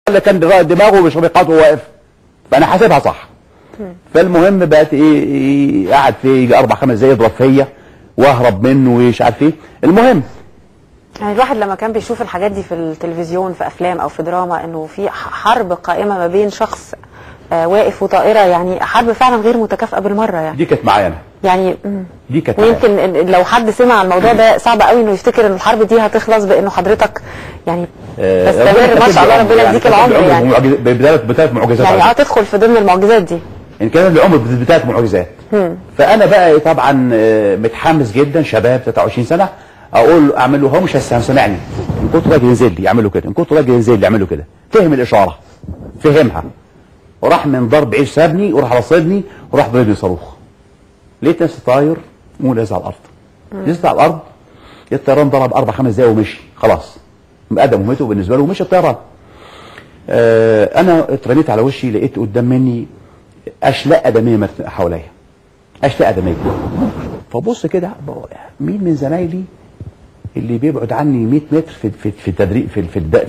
اللي كان دماغه مش بيقاطه واقف، فانا حاسبها صح. فالمهم بقت ايه قعد في يجي 4 5 دقايق يضرب فيا واهرب منه ومش عارف ايه. المهم يعني الواحد لما كان بيشوف الحاجات دي في التلفزيون في افلام او في دراما انه في حرب قائمه ما بين شخص واقف وطائره، يعني حرب فعلا غير متكافئه بالمره. يعني دي كانت معايا انا، يعني دي كانت ويمكن لو حد سمع الموضوع ده صعب قوي انه يفتكر ان الحرب دي هتخلص بانه حضرتك يعني تستمر. ما شاء الله ربنا يديك العمر يعني بثلاث معجزات يعني تدخل في ضمن المعجزات دي ان كان العمر بثلاث معجزات. فانا بقى طبعا متحمس جدا، شباب 23 سنه، اقول اعمل له هو مش هيسمعني، ان كنت راجل ينزل لي يعملوا كده، ان كنت راجل ينزل لي يعملوا كده. فهم الاشاره، فهمها، وراح من ضرب عيش سابني وراح رصدني وراح ضربني صاروخ. لقيت نفسي طاير ونازل على الارض. نزلت على الارض، الطيران ضرب 4 5 دقايق ومشي خلاص، ادم مهمته بالنسبه له ومشي الطيران. انا اترميت على وشي، لقيت قدام مني اشلاء ادميه حواليا، اشلاء ادميه. فبص كده، مين من زمايلي اللي بيبعد عني 100 متر في التدريب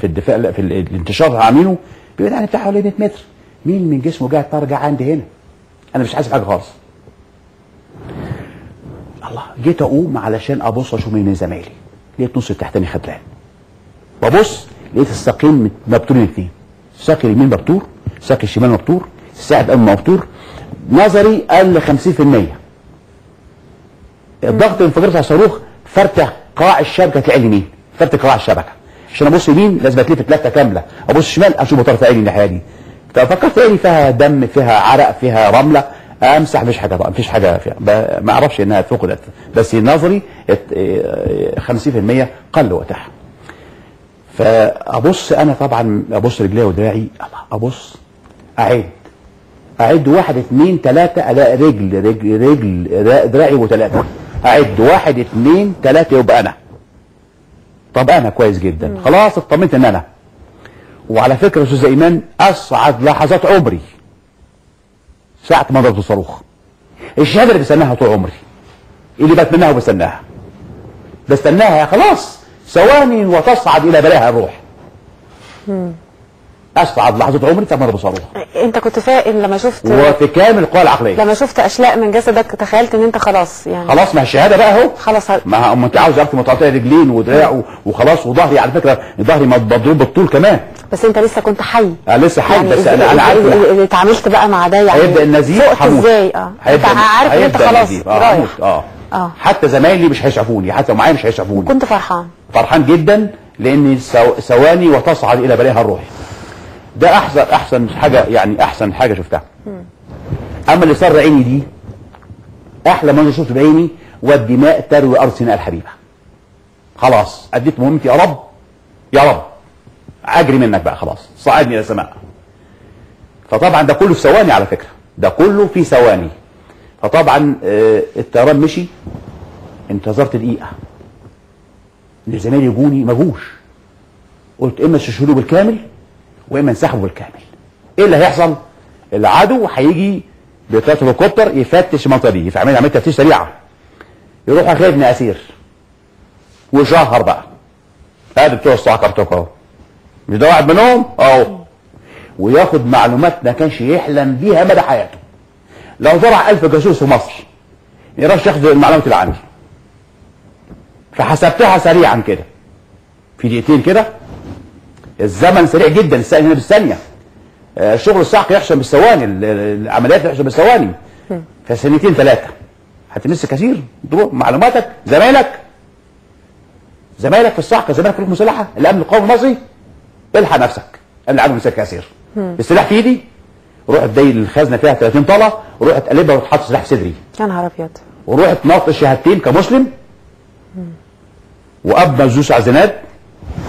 في الدفاع، لا في الانتشار اللي عاملينه بيبعد عني بتاع حوالي 100 متر. مين من جسمه جاي ترجع عندي هنا؟ انا مش حاسس بحاجه خالص. الله، جيت اقوم علشان ابص اشوف مين من زمايلي، لقيت نص التحتاني خدلان. ببص لقيت الساقين مبتورين 2، الساق اليمين مبتور، الساق الشمال مبتور، الساعد الامامي مبتور. نظري قل 50%. الضغط الانفجار بتاع الصاروخ فرتح قاع الشبكه تلاقي اليمين، فرتح قاع الشبكه. عشان ابص يمين لازم اتلف لفه كامله، ابص شمال اشوف طرف عيني الناحيه دي. ففكرت عيني فيها دم، فيها عرق، فيها رمله، امسح مفيش حاجه، مفيش حاجه فيها، ما اعرفش انها فقدت، بس نظري 50% قل وقتها. فابص انا طبعا ابص رجلي ودراعي، ابص اعد 1 2 3 الاقي رجل دراعي وثلاثه، اعد 1 2 3 يبقى انا. طب انا كويس جدا، خلاص اطمنت ان انا. وعلى فكره يا استاذ ايمان، اسعد لحظات عمري ساعه ما ضربت الصاروخ. الشهاده اللي بستناها طول عمري، اللي بتمناها وبستناها، بستناها خلاص ثواني وتصعد الى بلاها الروح. اسعد لحظه عمري ساعه ما ضربت الصاروخ. انت كنت فائل لما شفت، وفي كامل القوى العقليه، لما شفت اشلاء من جسدك تخيلت ان انت خلاص يعني خلاص، ما الشهاده بقى اهو خلاص. ما انت عاوز عرفت متقطع رجلين ودراع وخلاص، وظهري على فكره ظهري مضروب بالطول كمان، بس انت لسه كنت حي. لسه حي يعني. بس انا عارف اتعاملت بقى مع ده، يعني هيبدا النزيف هموت ازاي. انت عارف ان انت خلاص رايح. حتى زمايلي مش هيشوفوني، حتى معايا مش هيشوفوني. كنت فرحان جدا، لان ثواني وتصعد الى بلاها الروح. ده احسن حاجه، يعني احسن حاجه شفتها. اما اللي صار عيني دي، احلى منظر شفته بعيني، والدماء تروي ارض سيناء الحبيبه. خلاص اديت مهمتي، يا رب يا رب اجري منك بقى، خلاص صعدني الى السماء. فطبعا ده كله في ثواني، على فكره ده كله في ثواني. فطبعا الطيران مشي، انتظرت دقيقه ان زمايلي يجوني، ما جوش. قلت اما استشهدوا بالكامل واما انسحبوا بالكامل. ايه اللي هيحصل؟ العدو هيجي بطياره هليكوبتر يفتش المنطقه دي، يعمل عمليه تفتيش سريعه، يروح ياخدني اسير وشهر بقى. ادي بتوع الصعقه بتوعك اهو، مش ده واحد منهم اهو، وياخد معلومات ما كانش يحلم بيها مدى حياته. لو زرع 1000 جاسوس في مصر ما يقدرش ياخد المعلومات اللي عندي. فحسبتها سريعا كده في دقيقتين كده، الزمن سريع جدا، الثانيه هنا بالثانيه. شغل الصعق يحصل بالثواني، العمليات يحصل بالثواني. في سنتين 3 هتمسك كثير معلوماتك. زمايلك في الصعق، زمايلك في القوات المسلحه، الامن القومي المصري، الحق نفسك قبل العدو يمسك كثير. السلاح في ايدي، رحت داي الخزنه فيها 30 طله، ورحت قلبها ورحت حاطط سلاح في صدري. يا نهار ابيض. ورحت ناطط الشهادتين كمسلم، وابنى الزوس على الزناد،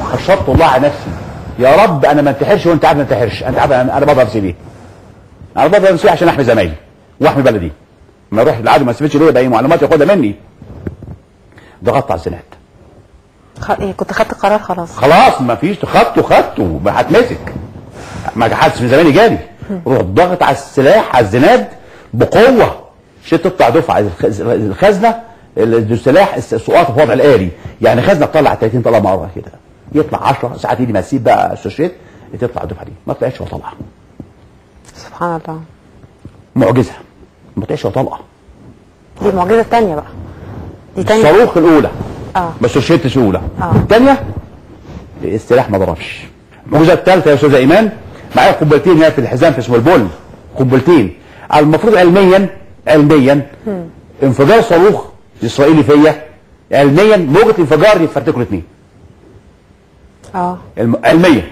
خشبت الله على نفسي، يا رب انا ما انتحرش وانت عارف ما انتحرش، انت عارف انا بضرب نفسي ليه؟ انا بضرب نفسي عشان احمي زمايلي واحمي بلدي. ما اروح العدو ما يستفدش ليه باي معلومات ياخدها مني. ضغطت على الزناد. كنت خدت قرار خلاص ما فيش، خدته ما هتمسك، ما حدش من زمايلي جالي. رحت ضغط على السلاح على الزناد بقوه، شلت تطلع دفعه الخزنه السلاح السقاط في وضع الآلي، يعني خزنه تطلع 30 طلقه مره كده، يطلع 10 ساعات. ايدي ما تسيب بقى استشهدت، تطلع الدفعه دي، ما طلعتش ولا طلقه. سبحان الله. معجزه، ما طلعش ولا طلقه. دي المعجزه الثانيه بقى. دي ثانيه. الصاروخ الاولى ما استشهدتش الاولى. الثانيه السلاح ما ضربش. المعجزه الثالثه يا استاذه ايمان، معايا قنبلتين هنا في الحزام في اسمه البول، قنبلتين. المفروض علميا انفجار صاروخ اسرائيلي فيا علميا موجة انفجار يفرتكوا الاثنين. علميا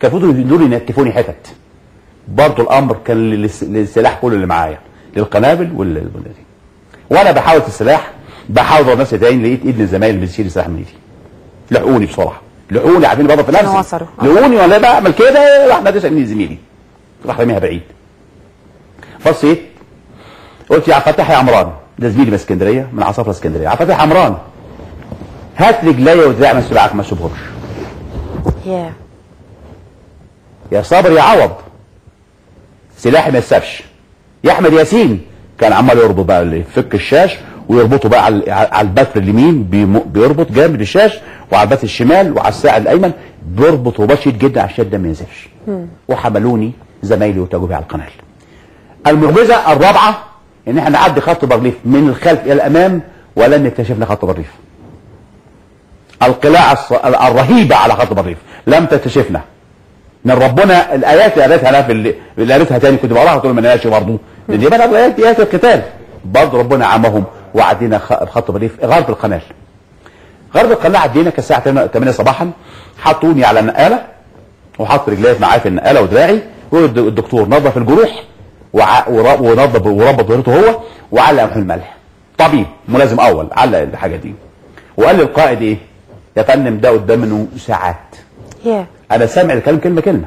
كان المفروض دول ينتفوني حتت. برضه الامر كان للسلاح كله اللي معايا، للقنابل والدي. وانا بحاول في السلاح بحاول اضرب نفسي تاني، لقيت ايد الزمايل بتشيل السلاح من ايدي. لحقوني بصراحه، لحقوني عارفين بضرب في نفسي. لحقوني وانا بعمل كده راح نادي من زميلي راح رميها بعيد. بصيت قلت يا عبد الفتاح يا عمران، ده زميلي من اسكندريه من عصافره اسكندريه، عبد الفتاح يا عمران هات رجليا ودراعي من سباعك ما تسيبهمش. يا صابر يا عوض سلاحي ما يتسابش. يا احمد ياسين كان عمال يربط بقى، يفك الشاش ويربطه بقى على البتر اليمين، بيربط جامد الشاش، وعلى البتر الشمال وعلى الساعد الايمن بيربط وبشيط جدا عشان الدم ما ينزلش. وحملوني زمايلي وتاجوا بي على القناه. المعجزه الرابعه ان احنا نعدي خط بارليف من الخلف الى الامام ولن اكتشفنا خط بارليف. القلاع الرهيبه على خط بارليف لم تكتشفنا. من ربنا الايات اللي قريتها انا اللي قريتها تاني كنت بقراها طول ما ناقش برضه، لان دي بقى ايات القتال برضه ربنا عمهم وعدينا خط بارليف غرب القناه. غرب القناه عدينا كان الساعه 8 صباحا، حطوني على النقاله وحط رجلي معايا في النقاله ودراعي، والدكتور نظف الجروح ونظف وربط ظهرته هو وعلق محل الملح. طبيب ملازم اول علق الحاجه دي وقال للقائد ايه؟ يا فندم ده قدام منه ساعات. انا سامع الكلام كلمه كلمه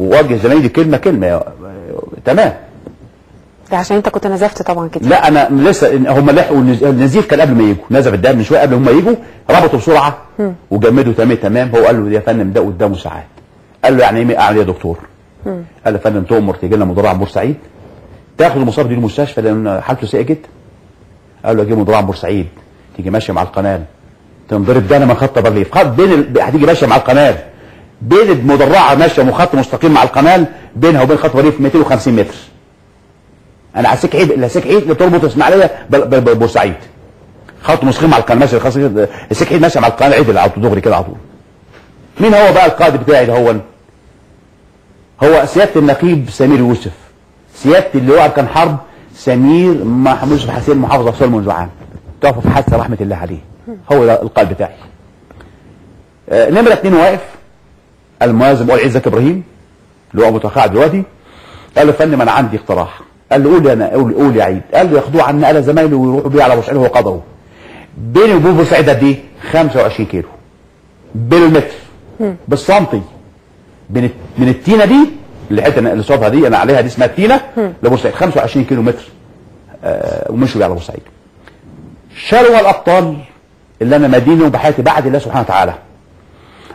ووجه زمايلي كلمه تمام. ده عشان انت كنت نزفت طبعا كده. لا انا لسه هم لحقوا النزيف كان قبل ما يجوا، نزف الدم من شويه قبل هم يجوا، ربطوا بسرعه وجمدوا تمام. هو قال له يا فندم ده قدامه ساعات. قال له يعني ايه اعمل ايه يا دكتور؟ قال له يا فندم تؤمر تيجي لنا مدرعه بورسعيد تاخد المصاب دي المستشفى لان حالته سيئه جدا. قال له اجيب مدرعه بورسعيد تيجي ماشيه مع القناه تنضرب دانا من خط بارليف، خط بين هتيجي ماشيه مع القناه بين المدرعه ماشيه وخط مستقيم مع القناه بينها وبين خط بارليف 250 متر. انا على سكه عيد اللي بتربط اسماعيليه ببورسعيد. خط مستقيم مع القناه ماشي السكه عيد ماشيه مع القناه عدل على طول دغري كده على طول. مين هو بقى القائد بتاعي ده؟ هو سياده النقيب سمير يوسف، سياده اللواء كان حرب سمير محمود يوسف حسين محافظ اسوان منذ عام، توفى في حادثه رحمه الله عليه. هو ده القائد بتاعي. نمره 2 واقف الملازم قول عزت ابراهيم اللي هو متقاعد دلوقتي. قال له يا فندم انا عندي اقتراح. قال له قول يا عيد. قال له ياخدوه عن نقله زمايله ويروحوا بيه على بورسعيد وهو قدره. بيني وبين بورسعيد قد ايه؟ 25 كيلو بالمتر بالسنتي. من التينه دي الحته اللي صوبها دي انا عليها دي اسمها التينه لبورسعيد 25 كيلو متر. ومشوا بيه على بورسعيد. شالوا الابطال اللي انا مدينهم بحياتي بعد الله سبحانه وتعالى.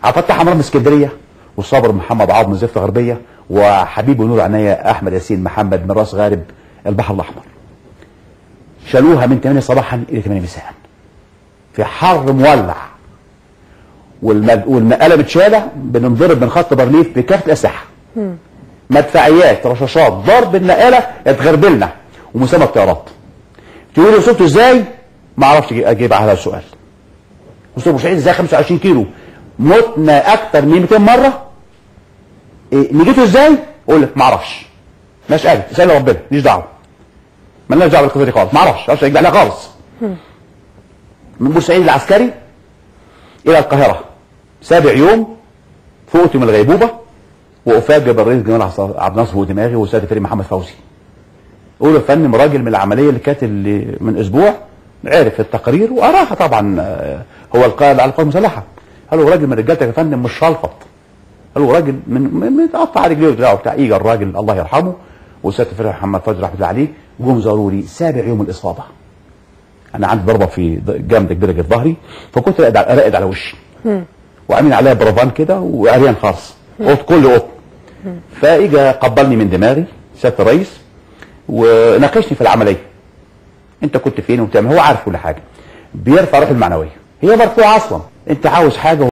عبد الفتاح عمران من اسكندريه، والصابر محمد عوض من زفت غربيه، وحبيب ونور عناية احمد ياسين محمد من راس غارب البحر الاحمر. شالوها من 8 صباحا الى 8 مساء في حر مولع، والنقاله متشاله بننضرب من خط بارليف بكافه الاسلحه. مدفعيات رشاشات ضرب النقاله اتغربلنا ومسامه طيارات. تقولوا وصلتوا ازاي؟ ما اعرفش اجيب على هذا السؤال. وصلتوا بورسعيد ازاي 25 كيلو؟ متنا اكتر من 200 مره. نجيتوا ازاي؟ اقول لك ما اعرفش. مش قادر اسال ربنا ماليش دعوه. مالناش دعوه بالقصه دي خالص، ما اعرفش اجيب عليها خالص. من بورسعيد العسكري الى القاهره 7 يوم فوقت من الغيبوبه وافاجئ بالرئيس جمال عبد الناصر فوق دماغي وسياده الفريق محمد فوزي. اقول له يا فندم راجل من العمليه اللي كانت من اسبوع عرف التقارير وقراها طبعا هو القائد على القوات المسلحه. قال له راجل من رجالتك يا فندم مش شلفط. قال له راجل من تقطع رجليه ودراعه بتاع ايجا الراجل الله يرحمه وسياده الفريق محمد فوزي رحمه الله عليه. جم زاروا لي 7 يوم الاصابه. انا عندي ضربه في جامده كبيره في ظهري فكنت راقد على وشي وعاملين عليها برافان كده وعريان خالص كل قط. فاجا قبلني من دماغي سياده الرئيس وناقشني في العمليه. انت كنت فين وبتعمل؟ هو عارف كل حاجه. بيرفع روحي المعنويه، هي مرفوعه اصلا. انت عاوز حاجه